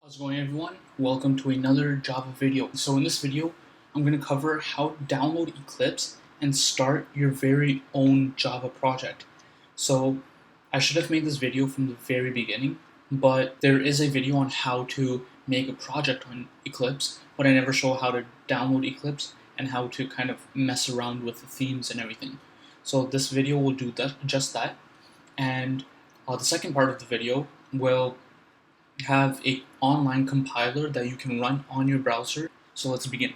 How's it going, everyone? Welcome to another Java video. So in this video, I'm going to cover how to download Eclipse and start your very own Java project. So I should have made this video from the very beginning, but there is a video on how to make a project on Eclipse, but I never show how to download Eclipse and how to kind of mess around with the themes and everything. So this video will do just that, and the second part of the video will have an online compiler that you can run on your browser. So let's begin.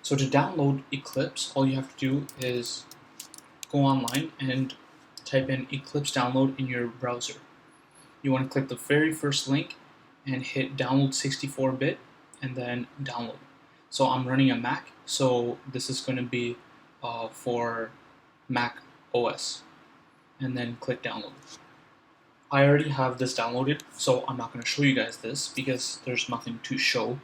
So to download Eclipse, all you have to do is go online and type in Eclipse download in your browser. You want to click the very first link and hit download 64-bit and then download. So I'm running a Mac, so this is going to be for Mac OS, and then click download. I already have this downloaded, so I'm not going to show you guys this because there's nothing to show.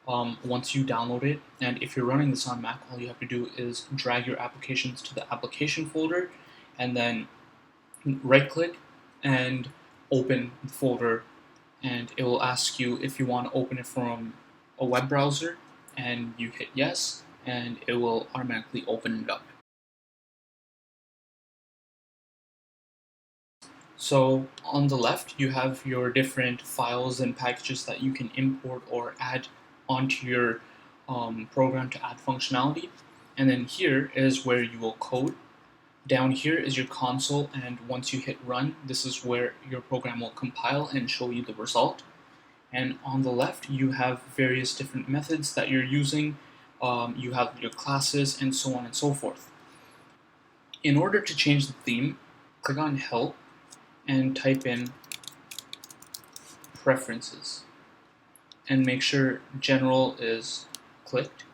Once you download it, and if you're running this on Mac, all you have to do is drag your applications to the application folder and then right click and open the folder, and it will ask you if you want to open it from a web browser, and you hit yes and it will automatically open it up. So on the left, you have your different files and packages that you can import or add onto your program to add functionality. And then here is where you will code. Down here is your console, and once you hit run, this is where your program will compile and show you the result. And on the left, you have various different methods that you're using. You have your classes and so on and so forth. In order to change the theme, click on help and type in preferences and make sure general is clicked.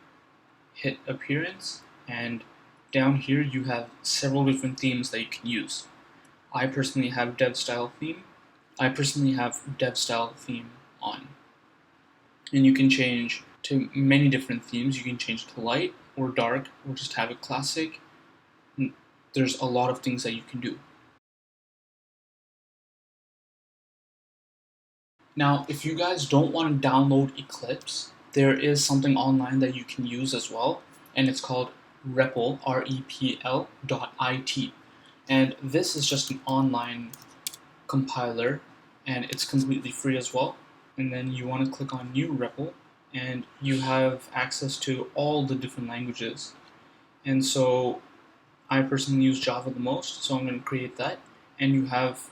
Hit appearance, and down here you have several different themes that you can use. I personally have dev style theme. I personally have dev style theme on, and you can change to many different themes. You can change to light or dark or just have it classic. There's a lot of things that you can do. Now, if you guys don't want to download Eclipse, there is something online that you can use as well, and it's called REPL, REPL.IT. And this is just an online compiler, and it's completely free as well. And then you want to click on New REPL, and you have access to all the different languages. And so I personally use Java the most, so I'm going to create that, and you have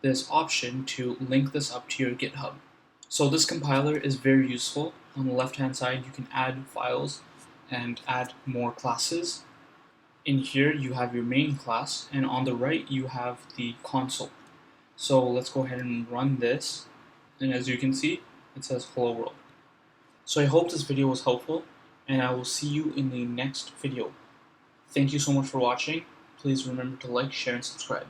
this option to link this up to your GitHub. So this compiler is very useful. On the left hand side, you can add files and add more classes. In here you have your main class, and on the right you have the console. So let's go ahead and run this, and as you can see, it says hello world. So I hope this video was helpful, and I will see you in the next video. Thank you so much for watching. Please remember to like, share, and subscribe.